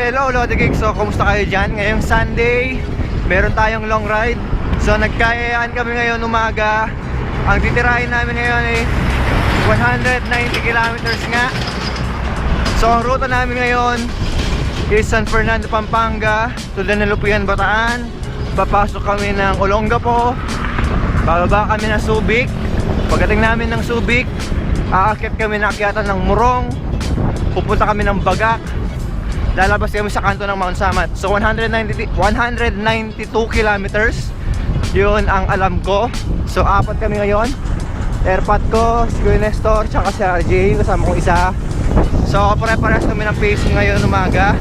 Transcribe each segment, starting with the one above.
hello Lodi Gigs. So, kumusta kayo dyan? Ngayong Sunday, meron tayong long ride. So, nagkayaan kami ngayon umaga. Ang titirahin namin ngayon ay 190 kilometers nga. So, ang ruta namin ngayon is San Fernando, Pampanga to Dañalupihan, Bataan. Papasok kami ng Olongapo. Bababa kami ng Subic. Pagdating namin ng Subic, aakit kami na akyatan ng Morong. Pupunta kami ng Bagak. Lalabas kami sa kanto ng Mount Samat. So 192 kilometers. Yun ang alam ko. So apat kami ngayon. Airpot ko, si Kuya Nestor, tsaka si RJ, kasama kong isa. So pare-parehas kami ng pacing ngayon umaga.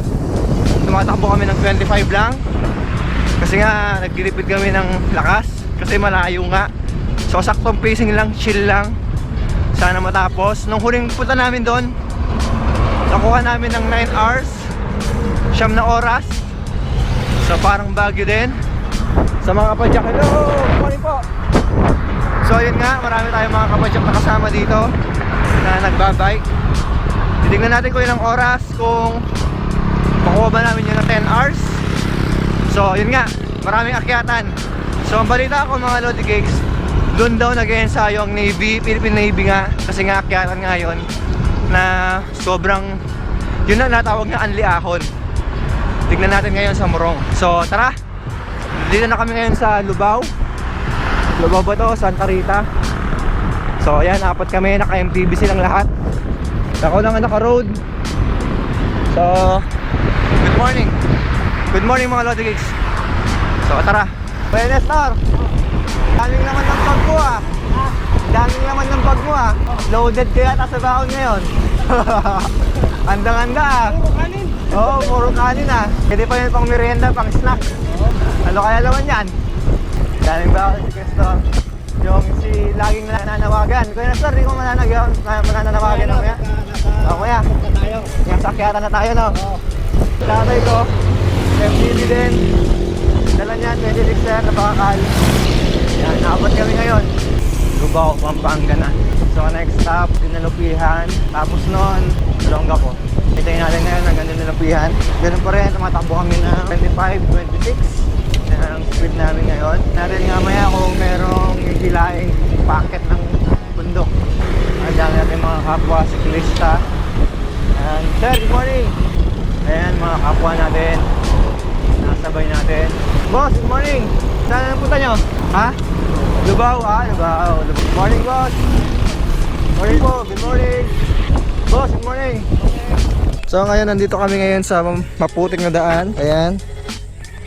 Tumatakbo kami ng 25 lang. Kasi nga nagdilipid kami ng lakas. Kasi malayo nga. So saktong pacing lang, chill lang. Sana matapos. Nung huling punta namin doon, nakuha namin ng 9 hours, 9 na oras. So parang Baguio din. Sa mga kapadyak, hello! Good morning po! So yun nga, marami tayong mga kapadyak na kasama dito na nagbabike. Titignan natin kung ilang oras, kung makuha ba namin yun ng 10 hours. So yun nga, maraming akyatan. So ang balita ko mga Lodi Gigs, doon daw nag-ensayo ang Navy, Philippine Navy nga. Kasi nga akyatan nga yun na sobrang, yun na natawag na anliahon. Tignan natin ngayon sa Morong. So tara, dito na kami ngayon sa Lubao. Lubao ba to? Santa Rita. So ayan, apat kami, naka-MTB silang lahat. Ako lang ang naka-road. So good morning. Good morning mga Lodi Gigs. So tara. Kuya Nestor, daming naman ng bag mo ah. Daming naman ng bag mo ah. Loaded kaya yata sa baon ngayon. Andang-anda ah. Puro kanin. Oo, puro kanin ah. Pwede pa yun pang merienda, pang snack. Ano kaya naman yan? Daming baon si Nestor. Yung si laging nananawagan. Kuya Nestor, di ko mananawagan mamaya. Oo kuya, yung sakyatan na tayo no. Tatay ko, MTV din. Dala niya, 26 sir, napakakal. Yan, nakabot kami ngayon. Lubao, Pampanga na. So next stop, Dañalupihan. Tapos noon, Olongapo. Hintayin natin ngayon hanggang Dañalupihan. Ganun pa rin, tumatakbo kami ng 25, 26 ang speed namin ngayon. Natin nga maya kung merong hilaing packet ng bundok. Ang dami natin mga kapwa siklista. And sir, good morning! Ayan, mga kapwa natin. Nasabay natin. Boss, good morning! Saan ang punta nyo? Ha? Lubao, Lubao. Good morning, boss! Morning po, good morning! Boss, good morning! So ngayon, nandito kami ngayon sa maputik na daan. Ayan.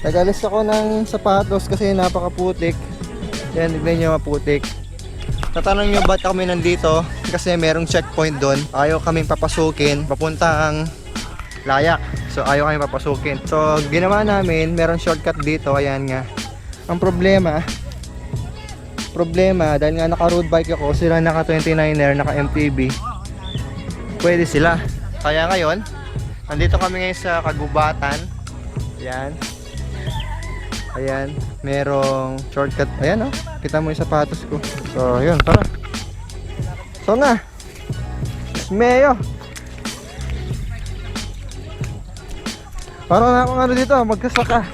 Nag-alis ako ng sapatos kasi napakaputik. Ayan, tignan nyo maputik. Tatanong nyo ba't kami nandito? Kasi merong checkpoint doon. Ayaw kaming papasukin. Papuntang Layak. So ayaw kaming papasukin. So ginawa namin, meron shortcut dito. Ayan nga. Ang problema dahil nga naka road bike ako, sila naka 29er, naka MTB, pwede sila. Kaya ngayon, nandito kami ngayon sa Kagubatan. Ayan. Ayan, merong shortcut. Ayan oh, kita mo yung sapatos ko. So yun, tara. So na Meyo. Parang na akong ano dito, magkasaka.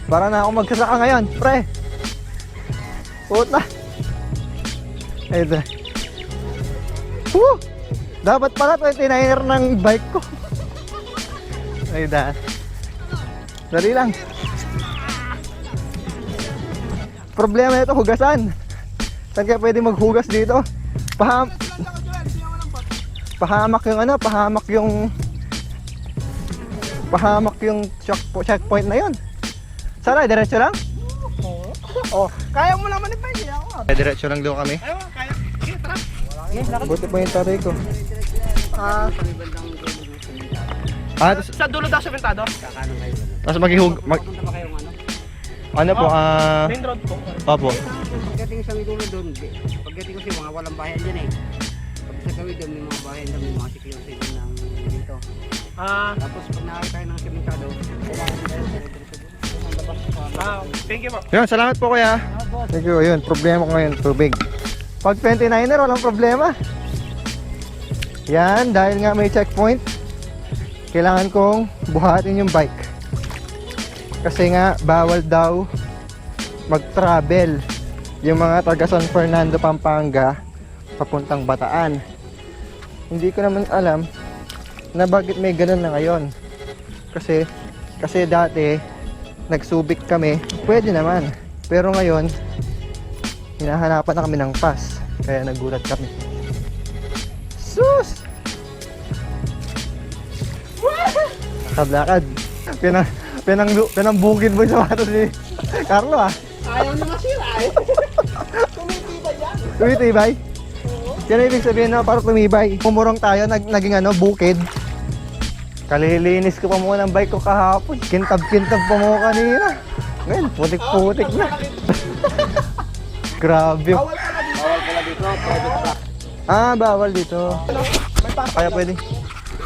Para na ako magkasaka ngayon, pre. Puta. Ayun. Dapat pala 29er ng bike ko. Ayun na. Dali lang. Problema ito, hugasan. Saan kaya pwede maghugas dito? Pahamak yung ano, pahamak yung checkpoint na yun. Sana, diretso lang? Oo. Oh, kaya mo naman ipay, ako. Diretso lang daw kami. Ayaw, kaya. Sige, tara. Buti pa yung taray ko. Sa dulo daw sa pintado? Kakanan kayo. Tapos Papunta pa kayong ano? ano po, Main road po. opo. Pagdating sa dulo doon, pagdating ko mga walang bayan dyan eh. Pag sa gawin doon, may mga bayan doon, may mga security doon ng dito. Tapos pag nakakita tayo ng simentado, kailangan tayo sa dito. Thank you po. Yun, salamat po kuya. Thank you. Yun, problema ko ngayon, tubig. Pag 29er, walang problema. Yan, dahil nga may checkpoint, kailangan kong buhatin yung bike. Kasi nga, bawal daw mag-travel yung mga taga San Fernando, Pampanga papuntang Bataan. Hindi ko naman alam na bakit may ganun na ngayon. Kasi dati nagsubik kami, pwede naman. Pero ngayon, hinahanapan na kami ng pass. Kaya nagulat kami. Sus! Lakad-lakad. Pinambukid mo yung sapatos ni Carlo ah. Ayaw na masira eh. Tumitibay yan. Tumitibay? Yan ang ibig sabihin na para tumibay. Pumurong tayo, naging bukid. Kalilinis ko pa muna ng bike ko kahapon. Kintab-kintab pa mo kanina. Ngayon, putik-putik na. Grabe. Bawal pala dito. Private track. Ah, bawal dito.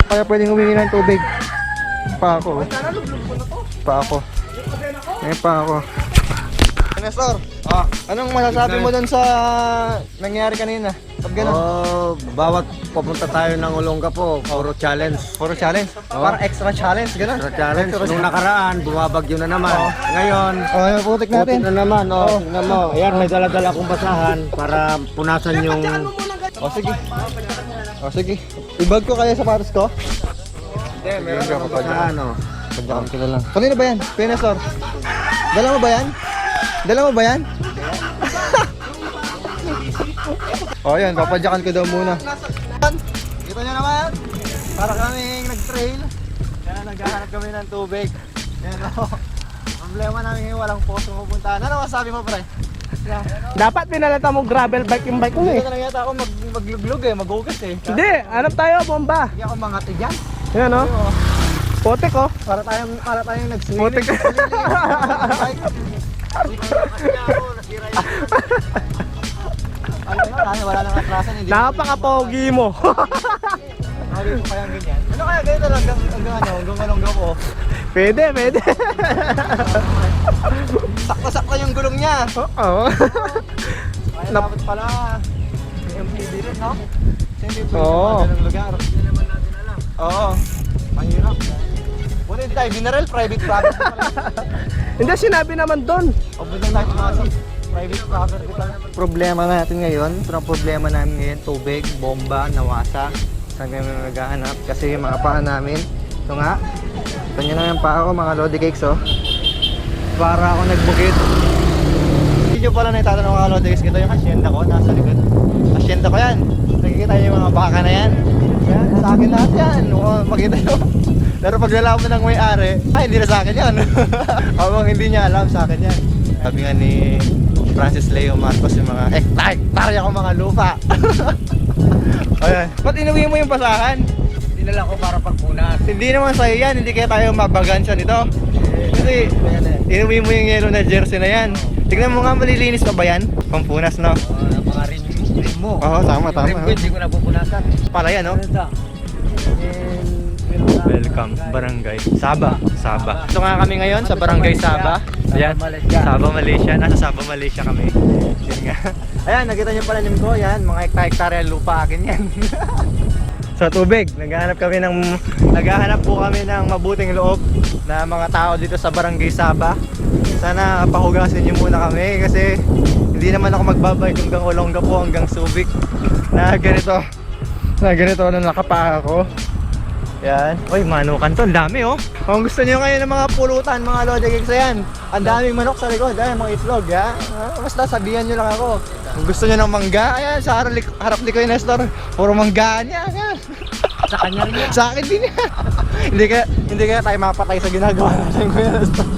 Kaya pwedeng humingi ng tubig. Pa ako. Nanalublog ko na to. Pa ako. May pa ako. Nestor, anong masasabi mo dun sa nangyari kanina? Pag gano'n? Bawat papunta tayo ng Olongapo, puro challenge. Puro challenge? Parang extra challenge, gano'n? Extra challenge. Nung nakaraan, bumabagyo na naman. Ngayon, Yung putik natin. puti na naman. Tingnan mo. Ayan, may dala-dala akong basahan para punasan yung... Sige. Ibag ko kaya sapatos ko? Hindi, meron akong basahan. Padyakan ko na lang. Kanina ba yan? Kuya Nestor? Dala mo ba yan? Yan, papadyakan ko daw muna. Kita nyo naman, para kaming nag-trail. Kaya naghahanap kami ng tubig. Yan o. Problema namin ngayon, walang poso pupuntahan. Ano masabi mo, pre? Dapat pinalata mo gravel bike yung bike ko eh. Dito na lang yata ako magluglug maghugas eh. Hindi, hanap tayo, bomba. Hindi ako mangati dyan. Yan o. Potek oh. Para tayong nag-swimming. Potek. Wala nang atrasan. Napaka-pogi mo. Sabi ko kaya ganyan. Ano kaya ganito lang hanggang ko? Pwede. Sakto-sakto yung gulong niya. Oo. Kaya dapat pala MPD rin, no? Hindi pwede Oo. sa mga lugar. Hindi naman natin alam. Oo. Mahirap. Buti hindi tayo binaril, private property pala. Hindi, sinabi naman doon. Pabud lang tayo tumasi. Private property pala. Problema natin ngayon, problema namin ngayon, tubig, bomba, nawasa. Saan kami naghahanap kasi yung mga paa namin. Ito nga. Ito nyo lang yung paa ko, mga lodi cakes, oh. Para ako nagbukit. Hindi nyo pala naitatanong mga lodi cakes. Ito yung hacienda ko, nasa likod. Hacienda ko yan. Nakikita nyo yung mga baka na yan. Yan, sa akin lahat yan. Makita nyo. Pero pag nalaman ng may-ari, hindi na sa akin yan. Habang hindi niya alam, sa akin yan. Sabi nga ni Francis Leo Marcos yung mga hektarya ko mga lupa. Ayan. Ba't inuwi mo yung pasahan? Dinala ko para pagpunas. Hindi naman sa'yo yan, hindi kaya tayo mabagansya nito. Kasi inuwi mo yung yellow na jersey na yan. Tignan mo nga, malilinis pa ba yan? Pampunas, no? Mga rim mo. Oo, tama. Rim ko, hindi ko napupunasan. Pala yan, no? Welcome, Barangay Saba. Ito nga kami ngayon sa Barangay Saba. Ayan, Saba, Malaysia. Nasa Saba, Malaysia kami. Yan nga. Ayan, nakita nyo pala ko. Yan, mga hektarya lupa akin yan. Sa tubig, naghahanap po kami ng mabuting loob na mga tao dito sa Barangay Saba. Sana pahugasin nyo muna kami kasi hindi naman ako magbabike hanggang Olongapo, hanggang Subic na ganito na nakapaka ko. Yan. Uy, manukan to. Ang dami, oh. Kung gusto nyo ngayon ng mga pulutan, mga lodi cakes, yan. Ang daming manok sa likod. Ayan, mga itlog, ya. Basta sabihan nyo lang ako. Kung gusto nyo ng mangga, ayan, sa harap ni Kuya Nestor. Puro manggaan niya, ayan. Sa kanya rin yan. Sa akin din yan. hindi kaya tayo mapatay sa ginagawa natin, Kuya Nestor.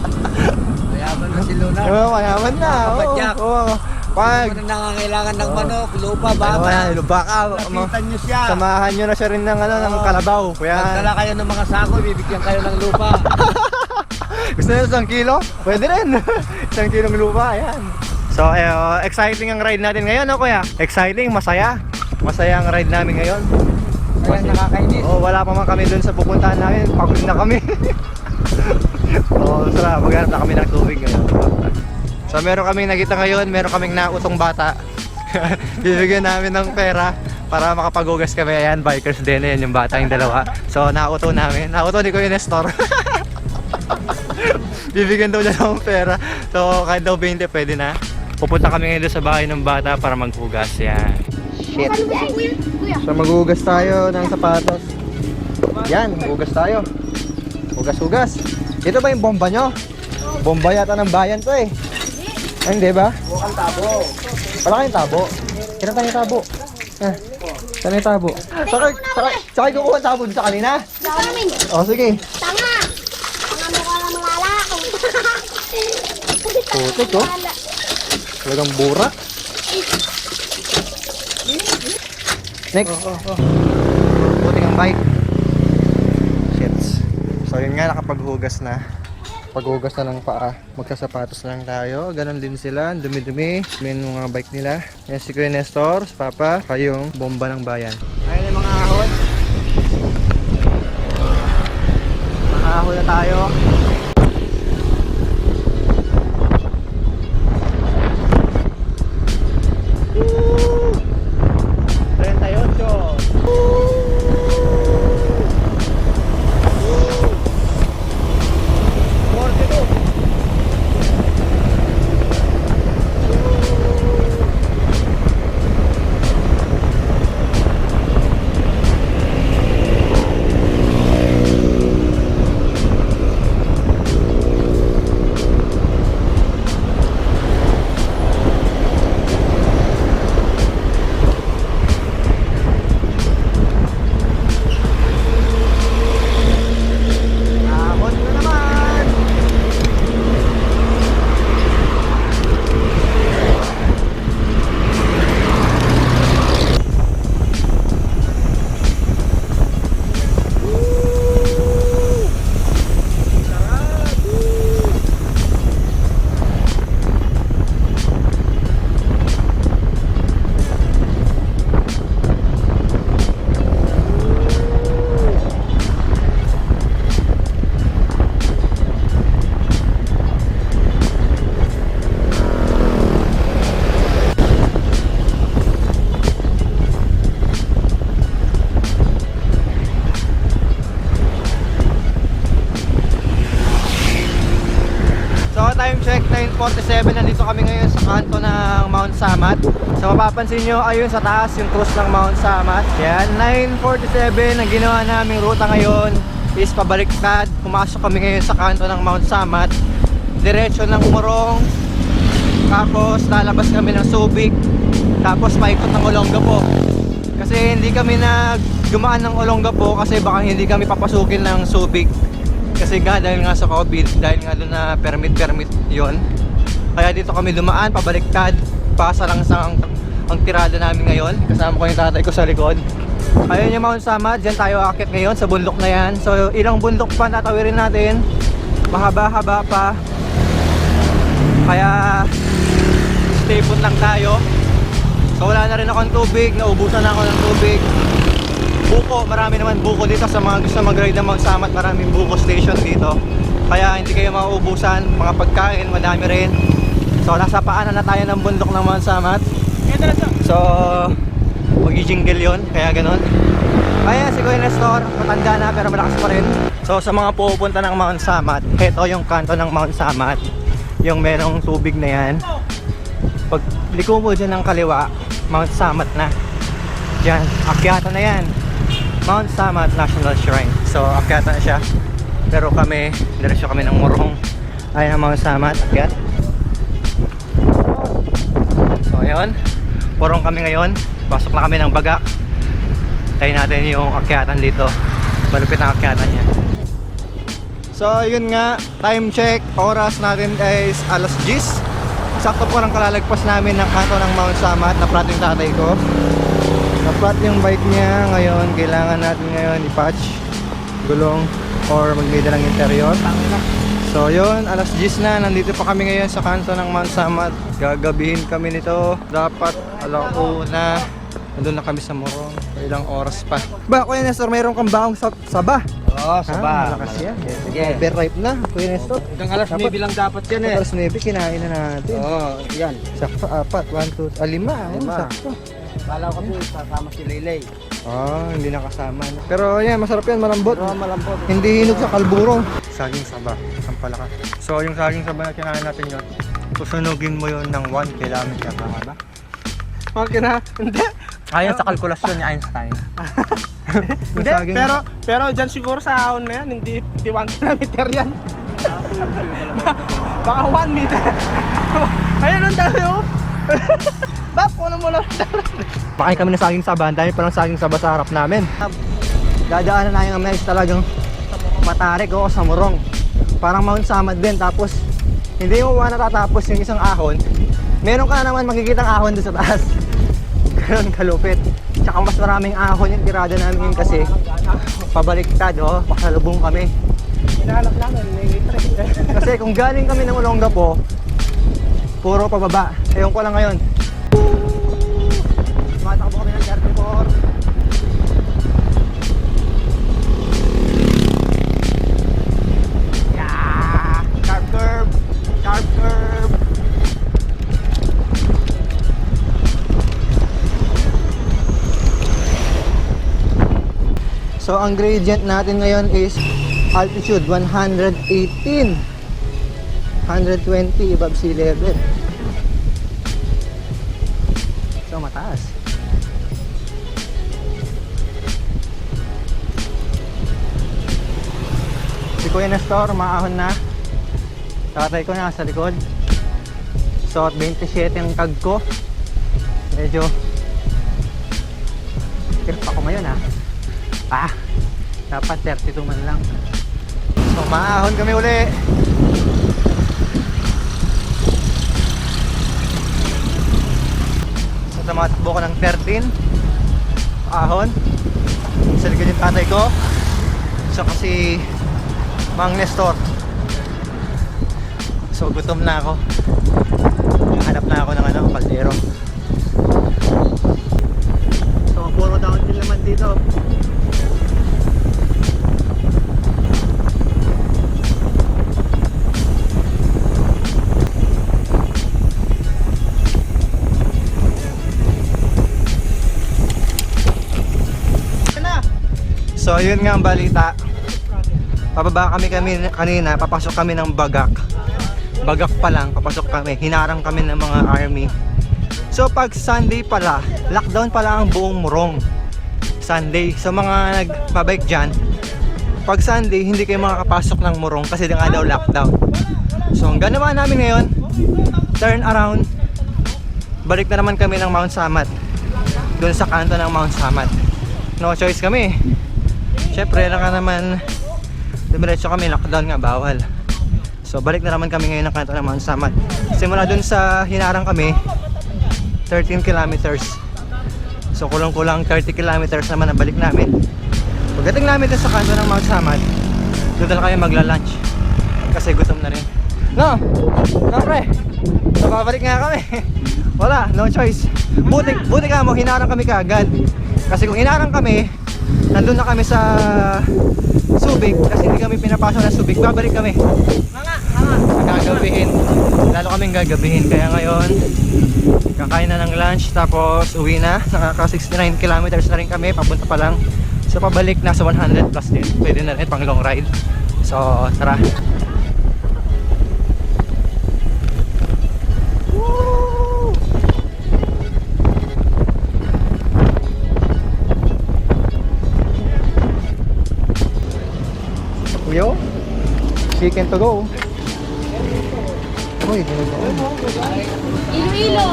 Mayaman na si Luna. Oo, mayaman na. Kapadyak. Oo. Pag Kung nangangailangan ng manok, lupa, baka. baka. Lapitan nyo siya. Samahan nyo na siya rin ng, ng kalabaw. Kuya. Pagdala kayo ng mga sako, bibigyan kayo ng lupa. Gusto nyo 1 kilo? Pwede rin. 1 kilong lupa, ayan. So, exciting ang ride natin ngayon, no, Kuya? Exciting, masaya. Masaya ang ride namin ngayon. Kaya nakakainis. Wala pa man kami dun sa pupuntahan namin. Pagod na kami. Sarap. Maghanap na kami ng tubig ngayon. So, meron kaming nakita ngayon, meron kaming nautong bata. Bibigyan namin ng pera para makapaghugas kami. Ayan, bikers din. Ayan yung bata yung dalawa. So, nakauto namin. Nakauto ni Kuya Nestor. Bibigyan daw niya ng pera. So, kahit daw 20, pwede na. Pupunta kami ngayon doon sa bahay ng bata para maghugas. Yan. Shit. So, maghugas tayo ng sapatos. Yan, hugas tayo. Hugas-hugas. Ito ba yung bomba nyo? Bomba yata ng bayan to eh. Ay, hindi ba? Bukang tabo. Wala kayong tabo. Kailan tayo tabo? Saan yung tabo? Sakay kukuha ang tabo sa kanina? Namin. O, sige. Tanga. Tanga mo ka lang malalaki. Putik ko. Talagang burak. Next. Putik ang bike. Shits. So yun nga, nakapaghugas na. Paghugas na ng paa. Magkasapatos lang tayo. Ganon din sila. Dumi-dumi. May mga bike nila. Yan si Kuya Nestor, si Papa. Kayong bomba ng bayan. Ayun yung mga ahon. Mga ahon na tayo. Time check 9:47, nandito kami ngayon sa kanto ng Mount Samat. So mapapansin nyo, ayun sa taas yung cross ng Mount Samat. Yan, 9:47, ang ginawa naming ruta ngayon is pabaliktad. Pumasok kami ngayon sa kanto ng Mount Samat, diretso ng Morong, tapos lalabas kami ng Subic, tapos paikot ng Olongapo. Kasi hindi kami gumaan ng Olongapo kasi baka hindi kami papasukin ng Subic. Kasi nga dahil nga sa COVID, dahil nga doon na permit yon. Kaya dito kami dumaan, pabaliktad. Pasa lang ang tirada namin ngayon. Kasama ko yung tatay ko sa likod. Ayun yung Mount Samat, dyan tayo akit ngayon sa bundok na yan. So ilang bundok pa tatawirin natin. Mahaba-haba pa. Kaya stay put lang tayo. So wala na rin akong tubig, naubusan na ako ng tubig. Buko, marami naman buko dito sa mga gusto mag-ride ng Mount Samat. Maraming buko station dito. Kaya hindi kayo mauubusan. Mga pagkain, madami rin. So nasa paanan na tayo ng bundok ng Mount Samat. So mag-jingle yun, kaya ganun. Kaya si Kuya Nestor, matanda na pero malakas pa rin. So sa mga pupunta ng Mount Samat, ito yung kanto ng Mount Samat. Yung merong tubig na yan. Pag liko mo dyan ng kaliwa, Mount Samat na. Dyan, akyata na yan. Mount Samat National Shrine. So akyata na siya. Pero kami, diretso kami ng Morong. Ayan ang Mount Samat, akyat. So ayun, Morong kami ngayon. Pasok na kami ng Bagak. Tayo natin yung akyatan dito. Malupit ang akyatan niya. So yun nga, time check. Oras natin guys, alas 10. Sakto po ng kalalagpas namin ng kanto ng Mount Samat. Na-flat yung tatay ko. Na-flat yung bike niya. Ngayon, kailangan natin ngayon i-patch gulong or magmida ng interior. So yun, alas 10 na. Nandito pa kami ngayon sa kanto ng Mount Samat. Gagabihin kami nito. Dapat alauna. Nandun na kami sa Morong. Ilang oras pa. Ba, Kuya Nestor, mayroon kang baong saba? Oo, saba. Malakas yan. Sige. Overripe na, Kuya Nestor. Hanggang alas 9 lang dapat yan eh. Alas 9, kinain na natin. Oo, yan. Sakto, 4, 1, 2, 5. Lima. Sakto. Kala ko kasi kasama si Laylay. Hindi nakasama. Pero yan, masarap yan, malambot. Pero malambot. Hindi hinog sa kalburo. Saging saba, ang palaka. So yung saging saba na kinain natin yun, susunugin mo yun ng 1 kilometer. Tama ba? Okay na. Hindi. Ayon sa kalkulasyon ni Einstein. Yung Hindi. saging- Pero dyan siguro sa ahon na yan, hindi 1 kilometer yan. Baka 1 meter. Ayun ang dami oh. Bap, puno mo lang. Pakain kami ng saging saba, ang dami pa ng saging saba sa harap namin. Dadaanan na yung is talagang matarik o sa murong. Parang Mount Samad din, tapos hindi mo natatapos yung isang ahon. Meron ka naman makikitang ahon doon sa taas. Ganun kalupit. Tsaka mas maraming ahon yung tirada namin yun kasi pabaliktad, pasalubong kami. Hinahanap namin, may train. Kasi kung galing kami ng Olongapo, puro pababa. Ewan ko lang ngayon. Tumatakbo kami ng 34. Yeah! Sharp curve! Sharp curve! So ang gradient natin ngayon is altitude 118, 120 above sea level. So mataas. Si Kuya Nestor maahon na. Tatay ko nasa likod. So at 27 ang tag ko. Medyo tirpa ko ngayon dapat 32 man lang. So maahon kami uli. So tumatakbo ko ng 13 ahon sa likod yung tatay ko. So kasi Mang Nestor. So gutom na ako. Hanap na ako ng kaldero. So puro downhill naman dito. So yun nga ang balita. Pababa kami kanina, papasok kami ng Bagak. Bagak pa lang, papasok kami. Hinarang kami ng mga army. So pag Sunday pala, lockdown pala ang buong Morong. Sunday. So mga nagpabike dyan, pag Sunday, hindi kayo makakapasok ng Morong kasi nga daw lockdown. So ang ganawa namin ngayon, turn around, balik na naman kami ng Mount Samad. Doon sa kanto ng Mount Samad. No choice kami. Siyempre, lang naman dumiretso kami, lockdown nga, bawal. So balik na naman kami ngayon ng kanto ng Mount Samad. Simula dun sa hinarang kami, 13 kilometers. So kulang-kulang 30 kilometers naman ang balik namin. Pagdating namin dun sa kanto ng Mount Samad, doon na kami magla-lunch. Kasi gutom na rin. No pre, so babalik nga kami. Wala, no choice. Buti ka mo, hinarang kami kaagad. Kasi kung hinarang kami, nandun na kami sa Subic, kasi hindi kami pinapasok ng Subic, babalik kami. Gagabihin, lalo kaming gagabihin. Kaya ngayon, kakain na ng lunch, tapos uwi na. Nakaka 69 kilometers na rin kami, papunta pa lang. So pabalik na sa 100 plus din, pwede na rin pang long ride. So tara. Yo, chicken to go. Uy, ginagawa. Iloilo.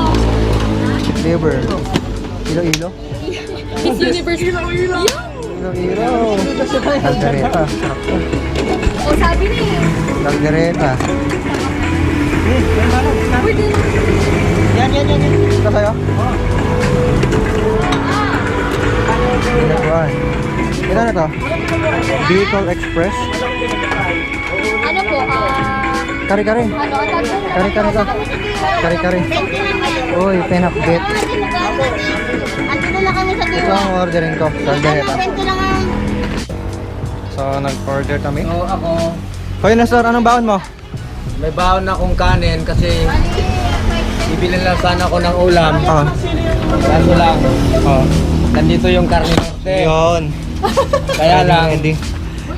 Liver. Ilo-ilo. Miss Universe. Ilo-ilo. Caldereta. O sabi na eh. Caldereta. Pwede. Yan. Ito sa'yo? Ito na to. Bicol Express. Ano po? Kari-kari. Ano? Kari-kari to. Kari-kari. Uy, pinakbit. Andito na kami sa Ito ang ordering ko. Caldereta. Kwento lang ang... So, nag-order kami. So ako, Hoy, Nestor, anong baon mo? may baon na akong kanin kasi bibili lang sana ako ng ulam. Kaso lang, Oh. nandito yung Carne Norte. Yun. Kaya lang, Ending.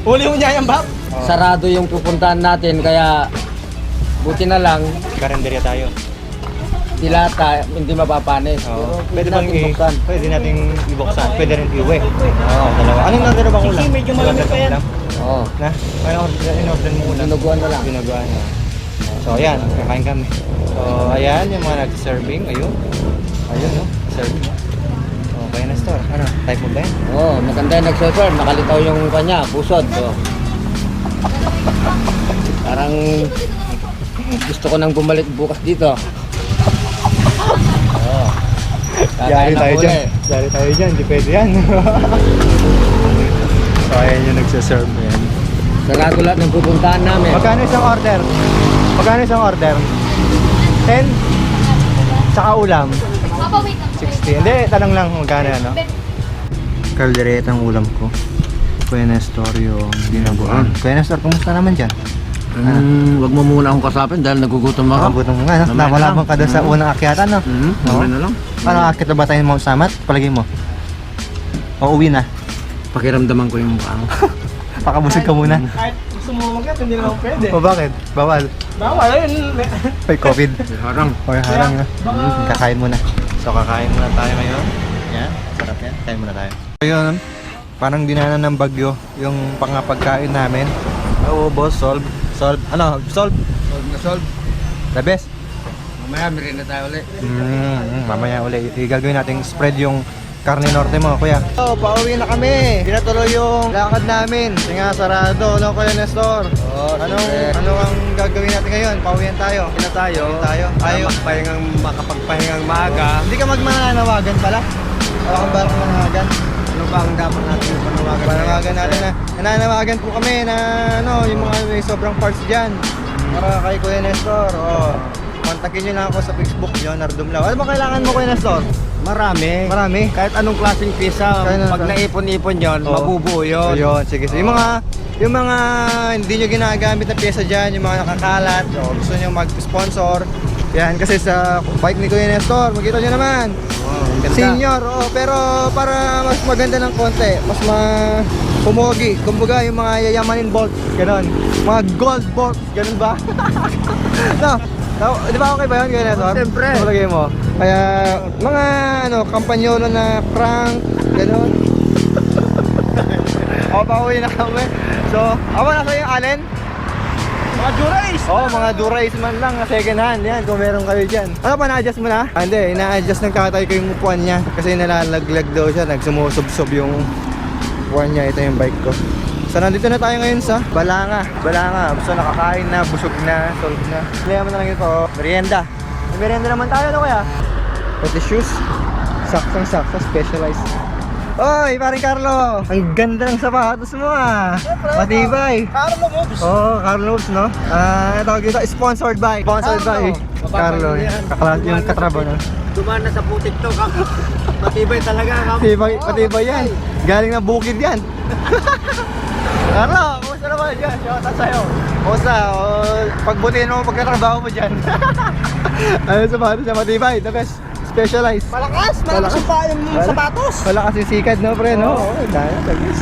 Uli mo niya yan, Bap. sarado yung pupuntahan natin. Kaya, buti na lang, Karinderya tayo. dilata, hindi mapapanis. Oo. Pero natin buksan. Pwede nating ibuksan. Pwede rin iuwi. Oo, dalawa. Anong order bang ulam? Kasi medyo malamig pa yan. Oo. Na? Ano order mo ulam? Dinuguan na lang. Dinuguan na. So, ayan. Kakain kami. So, ayan. Yung mga nag-serving. Ayun. Ayun, no? Serving. Okay na store. Ano? Type mo ba yan? Oo, maganda yung nag-serve. Nakalitaw yung kanya, pusod. So. Parang gusto ko nang bumalik bukas dito. Oo. Yari Kakain tayo ako dyan. ulit. Yari tayo dyan. Hindi pwede yan. So, ayan yung nagsaserve yan. Sarado lahat ng pupuntahan namin. Magkano isang order? Magkano isang order? 10? Tsaka ulam? Papa, wait lang. 60. Hindi, tanong lang magkano ano? Caldereta ang ulam ko. Kuya Nestor yung dinabuan. Kuya Nestor, kumusta naman dyan? Wag mo muna akong kasapin dahil nagugutom ako. Makabutong mo nga, no? Mamaya na Nakalabang lang. ka doon sa unang akyatan, no? Mamaya na lang. Ano, akit na ba tayo Mount Samat? Palagay mo? O uwi na? Pakiramdaman ko yung mukha mo. Pakabusog ka muna. Kahit gusto mo umagat, hindi naman pwede. O bakit? Bawal. Bawal, ayun. May COVID. Harang. O harang na. Kakain muna. So kakain muna tayo ngayon. Yan, sarap yan. Kain muna tayo. So yun, parang dinanan ng bagyo yung pangapagkain namin. Oo, boss, solve. Solve. Ano? Solve? Solve na solve. The best. Mamaya merienda tayo ulit. Mamaya ulit. Gagawin natin spread yung Carne Norte mo, kuya. So, pauwi na kami. Pinatuloy yung lakad namin. Kasi nga sarado, no, Kuya Nestor? Oo, Ano ang gagawin natin ngayon? Pauwihan tayo. Pina tayo. Ayaw. Makapagpahingang maaga. Hindi ka magmananawagan pala? Wala kang barang mananawagan? Ano ba ang dapat natin panawagan? Panawagan natin na nananawagan po kami na ano, yung mga may sobrang parts dyan. Para kay Kuya Nestor. Oh. Kontakin nyo lang ako sa Facebook, Leonardo Mlao. Ano ba kailangan mo, Kuya Nestor? Marami. Marami. Kahit anong klaseng pisa, Kaya na- pag naipon-ipon yon, Oo. mabubuo yun. Ayun, sige. sige. Yung mga hindi nyo ginagamit na pyesa dyan, yung mga nakakalat, o gusto nyo mag-sponsor, yan, kasi sa bike ni Kuya Nestor, makita nyo naman. Ganda. Senior, oo, pero para mas maganda ng konti, mas pumogi. Kumbaga yung mga yayamanin bolts, gano'n. Mga gold bolts, gano'n ba? No, di ba okay ba yun, Kuya Nestor? Siyempre. Palagay mo. Kaya mga kampanyolo na crank, gano'n. O, pauwi na kami. So, ako na sa'yo, Allen. Mga Durays. Mga Durays man lang, second hand. Yan, kung meron kayo dyan. Ano pa, na-adjust mo na? Hindi, ina-adjust ng tatay ko yung upuan niya. Kasi nalalaglag daw siya, nagsumusob-sob yung upuan niya. Ito yung bike ko. So, nandito na tayo ngayon sa Balanga. So, nakakain na, busog na, solve na. Kaya mo na lang ito, merienda. May merienda naman tayo, no kaya? Pati shoes. Saksang-saksa, specialized. Oy, paring Carlo! Ang ganda ng sapatos mo ah! Matibay! Carlo Moves. Carlo Moves, no? Tawag dito, sponsored by Carlo. Yung katrabaho no? Dumaan na sa putik to, matibay talaga. Matibay yan. Galing na bukid yan. Carlo, kumusta naman dyan? Shout out sa'yo. Kumusta? Pagbutihin mo pagkatrabaho mo dyan. Ano sapatos siya matibay? The best. Specialized. Malakas yung sapatos. Malakas yung sikad, no, pre, no? Oo. Dahil, tagis.